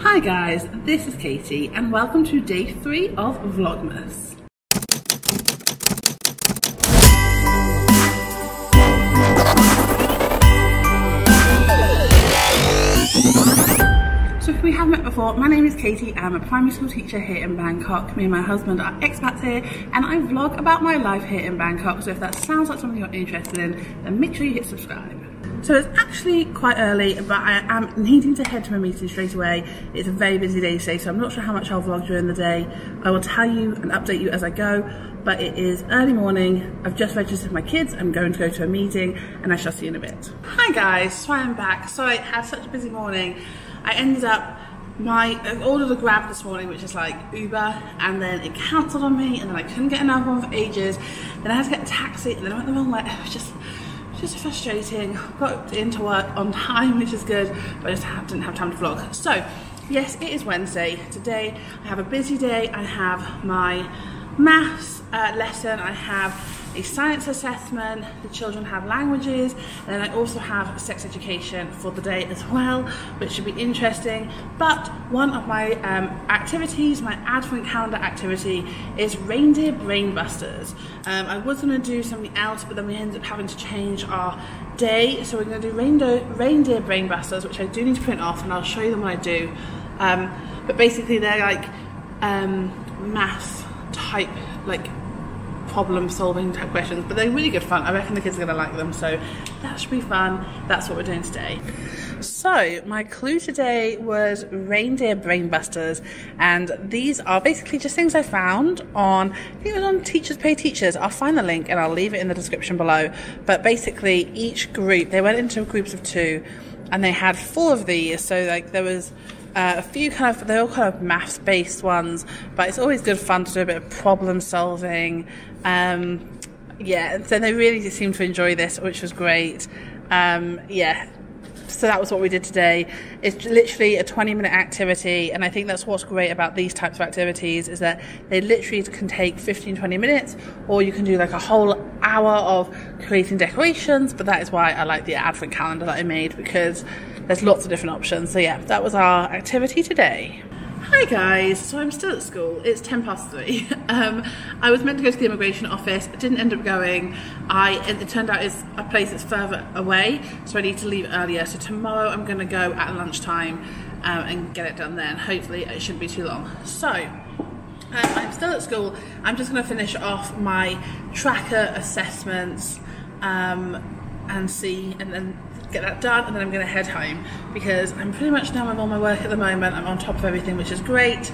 Hi guys, this is Katie and welcome to day 3 of Vlogmas. So if we haven't met before, my name is Katie. I'm a primary school teacher here in Bangkok. Me and my husband are expats here and I vlog about my life here in Bangkok. So if that sounds like something you're interested in, then make sure you hit subscribe. So it's actually quite early, but I am needing to head to my meeting straight away. It's a very busy day today, so I'm not sure how much I'll vlog during the day. I will tell you and update you as I go, but it is early morning. I've just registered my kids. I'm going to go to a meeting and I shall see you in a bit. Hi guys, so I'm back. Sorry, I had such a busy morning. I ended up, I ordered a Grab this morning, which is like Uber, and then it cancelled on me, and then I couldn't get another one for ages. Then I had to get a taxi, and then I went the wrong way. It was just frustrating. Got into work on time, which is good, but I just didn't have time to vlog. So yes, it is Wednesday. Today I have a busy day. I have my maths lesson, I have a science assessment, the children have languages, and then I also have sex education for the day as well, which should be interesting. But one of my activities, my advent calendar activity, is reindeer brain busters. I was going to do something else, but then we ended up having to change our day, so we're going to do reindeer brain busters, which I do need to print off, and I'll show you them when I do. But basically they're like maths type, like problem solving type questions, but they're really good fun. I reckon the kids are going to like them, so that should be fun. That's what we're doing today. So my clue today was reindeer brain busters, and these are basically just things I found on, I think it was on Teachers Pay Teachers. I'll find the link and I'll leave it in the description below. But basically each group, they went into groups of 2 and they had 4 of these, so like there was a few they're all kind of maths based ones, but it's always good fun to do a bit of problem solving. Yeah, so they really seemed to enjoy this, which was great. Yeah, so that was what we did today. It's literally a 20-minute activity, and I think that's what's great about these types of activities, is that they literally can take 15-20 minutes, or you can do like a whole hour of creating decorations. But that is why I like the advent calendar that I made, because there's lots of different options. So yeah, that was our activity today. Hi guys, so I'm still at school. It's 3:10. I was meant to go to the immigration office, didn't end up going. It turned out it's a place that's further away, so I need to leave earlier. So tomorrow I'm going to go at lunchtime and get it done then. Hopefully it shouldn't be too long. So I'm still at school. I'm just going to finish off my tracker assessments and then get that done, and then I'm going to head home because I'm pretty much done with all my work at the moment. I'm on top of everything, which is great,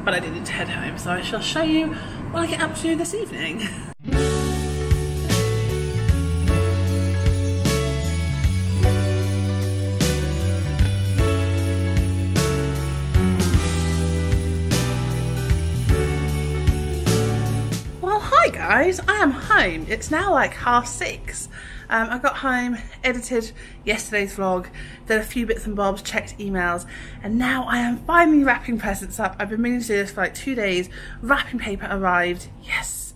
but I do need to head home, so I shall show you what I get up to this evening. Well, hi guys, I am home. It's now like 6:30. I got home, edited yesterday's vlog, did a few bits and bobs, checked emails, and now I am finally wrapping presents up. I've been meaning to do this for like 2 days. Wrapping paper arrived, yes.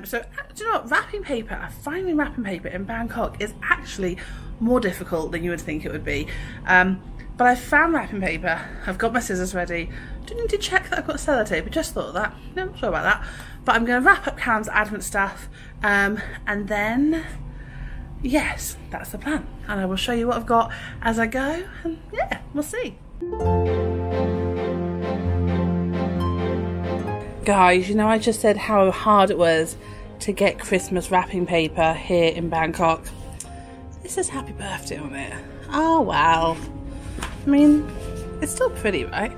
So do you know what, finding wrapping paper in Bangkok is actually more difficult than you would think it would be. But I found wrapping paper, I've got my scissors ready. Didn't need to check that I've got sellotape, I just thought of that. No, I'm not sure about that. But I'm going to wrap up Callum's advent stuff, and then yes, that's the plan, and I will show you what I've got as I go, and yeah, we'll see. Guys, you know, I just said how hard it was to get Christmas wrapping paper here in Bangkok. This says happy birthday on it. Oh wow. I mean, it's still pretty, right?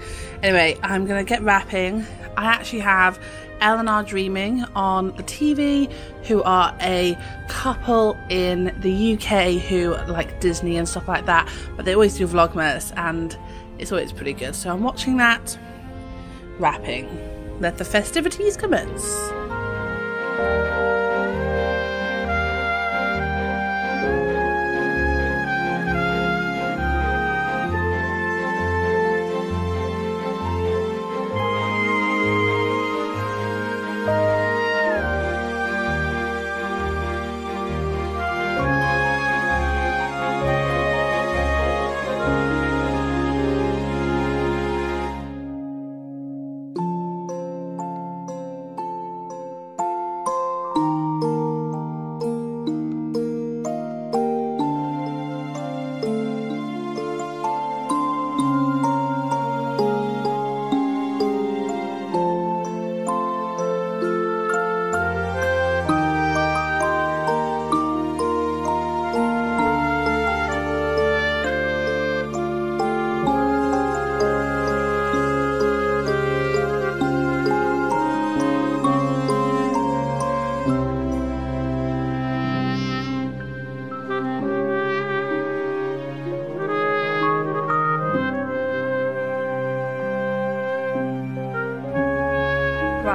Anyway, I'm gonna get wrapping. I actually have Eleanor Dreaming on the TV, who are a couple in the UK who like Disney and stuff like that, but they always do Vlogmas and it's always pretty good. So I'm watching that, wrapping. Let the festivities commence.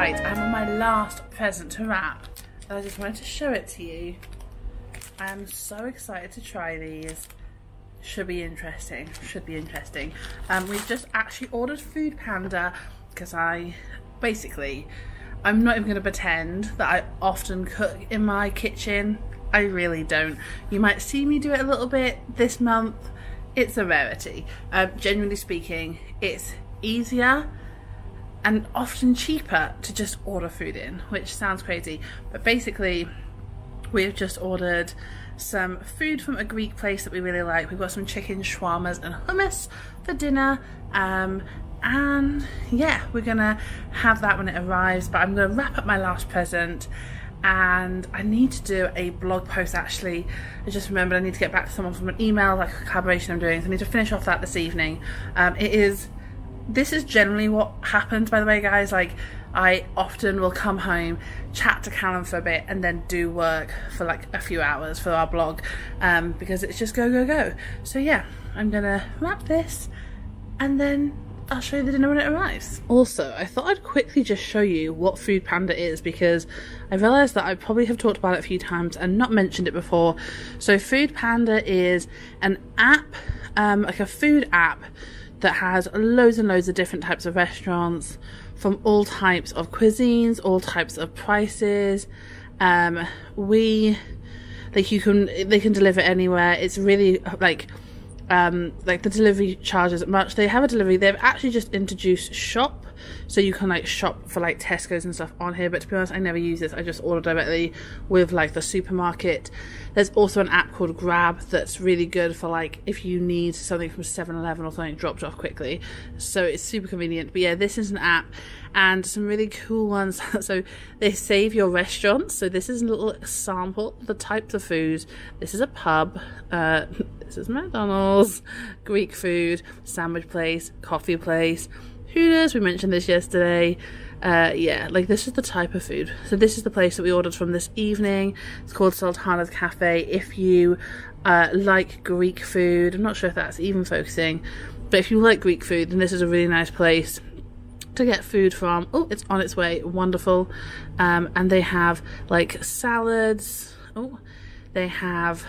Right, I'm on my last present to wrap. I just wanted to show it to you. I am so excited to try these. Should be interesting. Should be interesting. We've just actually ordered Food Panda because I'm not even going to pretend that I often cook in my kitchen. I really don't. You might see me do it a little bit this month. It's a rarity. Genuinely speaking, it's easier and often cheaper to just order food in, which sounds crazy. But basically, we've just ordered some food from a Greek place that we really like. We've got some chicken shawarmas and hummus for dinner. And yeah, we're gonna have that when it arrives, but I'm gonna wrap up my last present and I need to do a blog post actually. I just remembered I need to get back to someone from an email, like a collaboration I'm doing, so I need to finish off that this evening. This is generally what happens, by the way, guys. Like, I often will come home, chat to Callum for a bit, and then do work for like a few hours for our blog, because it's just go, go, go. So yeah, I'm gonna wrap this, and then I'll show you the dinner when it arrives. Also, I thought I'd quickly just show you what Food Panda is, because I realised that I probably have talked about it a few times and not mentioned it before. So Food Panda is an app, like a food app, that has loads and loads of different types of restaurants from all types of cuisines, all types of prices. They can deliver anywhere. It's really like the delivery charges much. They have a delivery. They've actually just introduced shop, so you can like shop for like Tesco's and stuff on here, but to be honest, I never use this. I just order directly with like the supermarket. There's also an app called Grab that's really good for like if you need something from 7-Eleven or something dropped off quickly, so it's super convenient. But yeah, this is an app and some really cool ones. So they save your restaurants. So this is a little sample of the types of foods. This is a pub, this is McDonald's, Greek food, sandwich place, coffee place, Hooters, we mentioned this yesterday. Yeah, like this is the type of food. So this is the place that we ordered from this evening. It's called Sultana's Cafe. If you like Greek food, I'm not sure if that's even focusing, but if you like Greek food, then this is a really nice place to get food from. Oh, it's on its way. Wonderful. And they have like salads. Oh, they have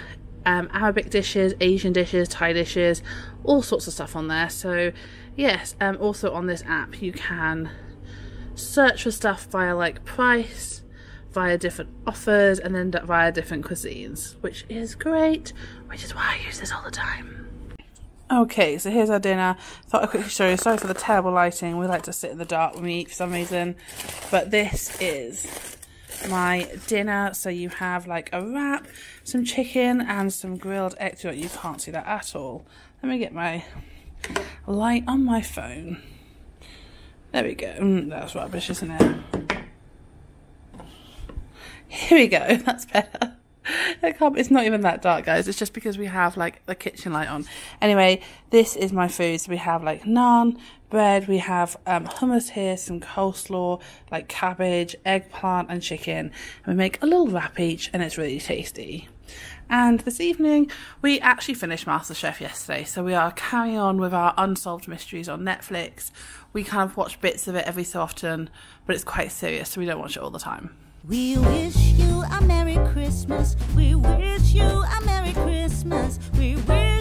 Arabic dishes, Asian dishes, Thai dishes, all sorts of stuff on there. So yes, also on this app you can search for stuff via like price, via different offers, and then via different cuisines, which is great, which is why I use this all the time. Okay, so here's our dinner. Thought I'd quickly show you. Sorry for the terrible lighting. We like to sit in the dark when we eat for some reason. But this is my dinner. So you have like a wrap, some chicken, and some grilled egg. You can't see that at all. Let me get my light on my phone. There we go. That's rubbish, isn't it? Here we go. That's better. It's not even that dark, guys. It's just because we have like the kitchen light on. Anyway, this is my food. So we have like naan, bread. We have hummus here, some coleslaw, like cabbage, eggplant, and chicken. And we make a little wrap each, and it's really tasty. And this evening, we actually finished MasterChef yesterday, so we are carrying on with our Unsolved Mysteries on Netflix. We kind of watch bits of it every so often, but it's quite serious, so we don't watch it all the time. We wish you a Merry Christmas. We wish you a Merry Christmas. We wish